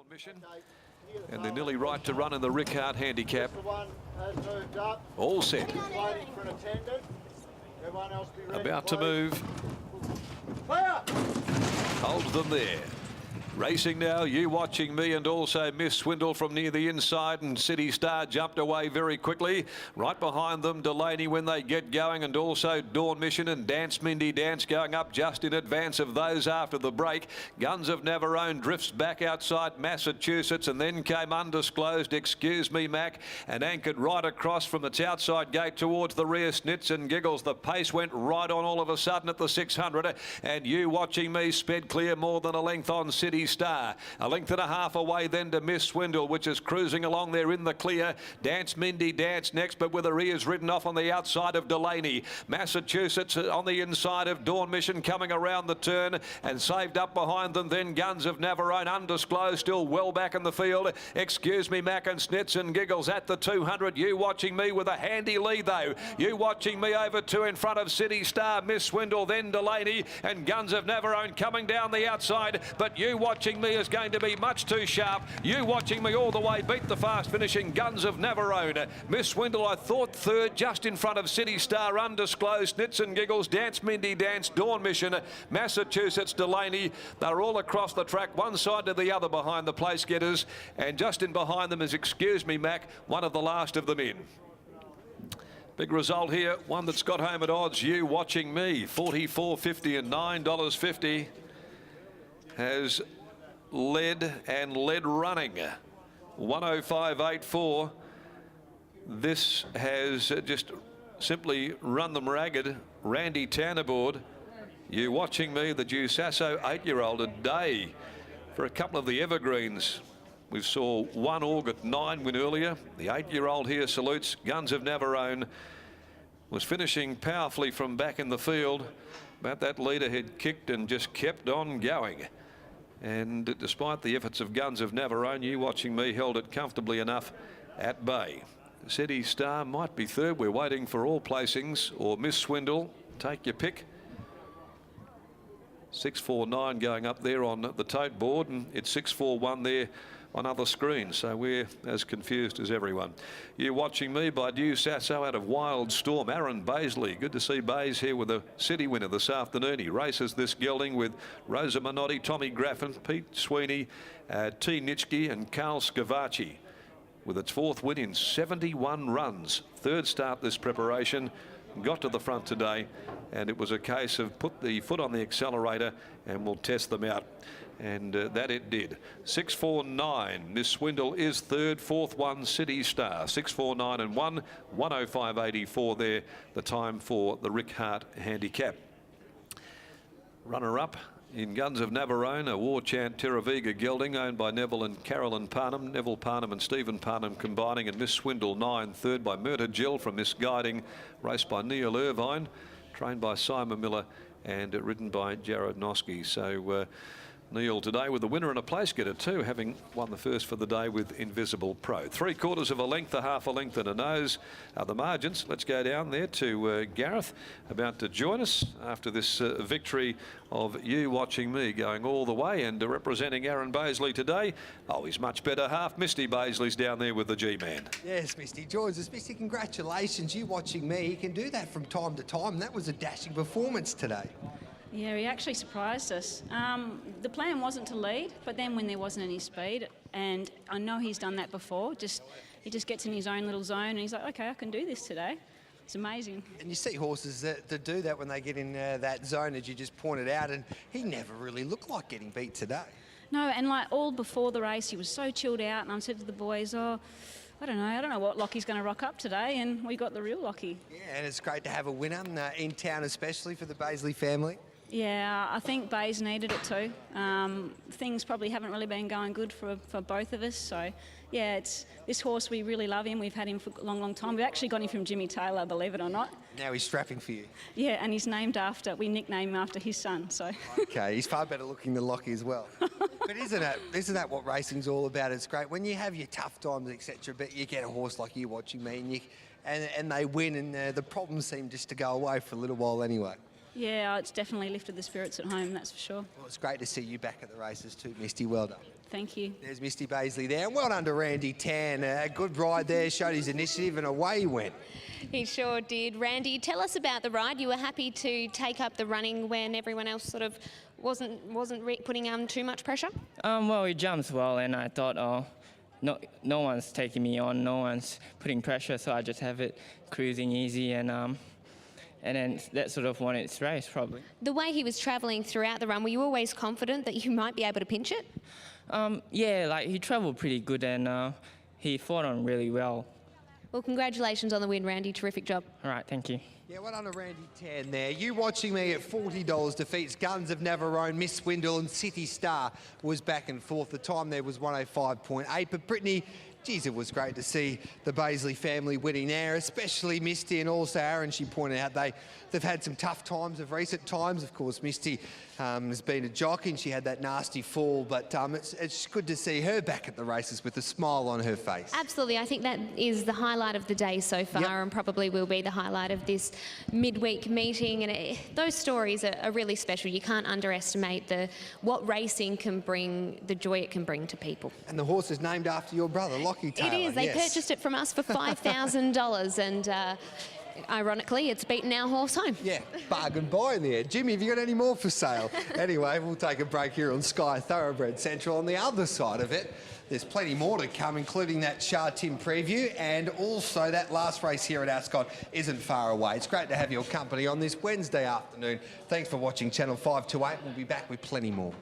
Dawn Mission. And they're nearly right to run in the Rickard handicap. All set. About to move. Hold them there. Racing now, You Watching Me, and also Miss Swindle from near the inside, and City Star jumped away very quickly. Right behind them, Delaney when they get going, and also Dawn Mission and Dance Mindy Dance going up just in advance of those after the break. Guns of Navarone drifts back outside Massachusetts, and then came Undisclosed, Excuse Me Mac, and anchored right across from its outside gate towards the rear. Snits and Giggles. The pace went right on all of a sudden at the 600, and You Watching Me sped clear more than a length on City Star. A length and a half away then to Miss Swindle, which is cruising along there in the clear. Dance Mindy Dance next, but with her ears ridden off on the outside of Delaney. Massachusetts on the inside of Dawn Mission coming around the turn, and saved up behind them then Guns of Navarone. Undisclosed still well back in the field. Excuse Me Mac and Snits and Giggles at the 200. You Watching Me with a handy lead though. You Watching Me over two in front of City Star. Miss Swindle, then Delaney, and Guns of Navarone coming down the outside, but You Watching Me is going to be much too sharp. You Watching Me all the way beat the fast finishing Guns of Navarone. Miss Swindle, I thought, third, just in front of City Star. Undisclosed, Snits and Giggles, Dance Mindy Dance, Dawn Mission, Massachusetts, Delaney. They're all across the track, one side to the other behind the place getters, and just in behind them is Excuse Me Mac, one of the last of them in. Big result here, one that's got home at odds. You Watching Me, $44.50 and $9.50, has led and led running 105.84. This has just simply run them ragged. Randy Tannerboard, You Watching Me, the Dusasso 8-year-old, a day for a couple of the evergreens. We saw one August 9 win earlier. The 8-year-old here salutes. Guns of Navarone was finishing powerfully from back in the field, but that leader had kicked and just kept on going. And despite the efforts of Guns of Navarone, You Watching Me held it comfortably enough at bay. City Star might be third. We're waiting for all placings, or Miss Swindle. Take your pick. 649 going up there on the tote board, and it's 641 there on other screens, so we're as confused as everyone. You Watching Me by Dew Sasso out of Wild Storm. Aaron Baisley, good to see Bays here with a city winner this afternoon. He races this gelding with Rosa Minotti, Tommy Graffin, Pete Sweeney, T. Nitschke and Carl Scavacci, with its fourth win in 71 runs. Third start this preparation. Got to the front today, and it was a case of put the foot on the accelerator and we'll test them out. And that it did. 649. Miss Swindle is third. Fourth one, City Star. 649 and 1. 105.84 there. The time for the Rick Hart handicap. Runner up in Guns of Navarone, a War Chant Terravega gelding owned by Neville and Carolyn Parnham. Neville Parnham and Stephen Parnham combining, and Miss Swindle 9. Third by Murta Jill from Misguiding. Raced by Neil Irvine. Trained by Simon Miller and ridden by Jared Noski. So Neil today with the winner and a place getter too, having won the first for the day with Invisible Pro. 3/4 of a length, a half a length and a nose are the margins. Let's go down there to Gareth, about to join us after this victory of You Watching Me, going all the way, and representing Aaron Baisley today. Oh, he's much better half. Misty Baisley's down there with the G-Man. Yes, Misty joins us. Misty, congratulations. You Watching Me, he can do that from time to time. That was a dashing performance today. Yeah, he actually surprised us. The plan wasn't to lead, but then when there wasn't any speed, and I know he's done that before, he just gets in his own little zone and he's like, okay, I can do this today. It's amazing. And you see horses that do that when they get in that zone, as you just pointed out, and he never really looked like getting beat today. No, and like all before the race, he was so chilled out, and I said to the boys, oh, I don't know what Lockie's going to rock up today, and we got the real Lockie. Yeah, and it's great to have a winner in town, especially for the Baisley family. Yeah, I think Bays needed it too. Things probably haven't really been going good for both of us. So, yeah, this horse, we really love him. We've had him for a long, long time. We actually got him from Jimmy Taylor, believe it or not. Now he's strapping for you. Yeah, and he's named after, we nicknamed him after his son, so. Okay, he's far better looking than Lockie as well. But isn't that what racing's all about? It's great when you have your tough times, etc., but you get a horse like You Watching Me, and they win, and the problems seem just to go away for a little while anyway. Yeah, it's definitely lifted the spirits at home, that's for sure. Well, it's great to see you back at the races too, Misty. Well done. Thank you. There's Misty Baisley there. And well done to Randy Tan. A good ride there, showed his initiative, and away he went. He sure did. Randy, tell us about the ride. You were happy to take up the running when everyone else sort of wasn't putting too much pressure? Well, he jumps well, and I thought, oh, no one's taking me on, no one's putting pressure, so I just have it cruising easy, and then that sort of won its race, probably. The way he was travelling throughout the run, were you always confident that you might be able to pinch it? Yeah, like he travelled pretty good, and he fought on really well. Well, congratulations on the win, Randy. Terrific job. All right, thank you. Yeah, well done to Randy Tan there. You watching me at $40 defeats Guns of Navarone, Miss Swindle and City Star was back and forth. The time there was 105.8, but Brittany, geez, it was great to see the Baisley family winning there, especially Misty and also Aaron. She pointed out they've had some tough times of recent times. Of course, Misty has been a jockey and she had that nasty fall, but it's good to see her back at the races with a smile on her face. Absolutely. I think that is the highlight of the day so far, and probably will be the highlight of this midweek meeting. And those stories are really special. You can't underestimate what racing can bring, the joy it can bring to people. And the horse is named after your brother, Lockie Taylor. It is. They purchased it from us for $5,000, and ironically, it's beaten our horse home. Yeah, bargain buy in there. Jimmy, have you got any more for sale? Anyway, we'll take a break here on Sky Thoroughbred Central. On the other side of it, there's plenty more to come, including that Shah Tim preview, and also that last race here at Ascot isn't far away. It's great to have your company on this Wednesday afternoon. Thanks for watching Channel 528. We'll be back with plenty more.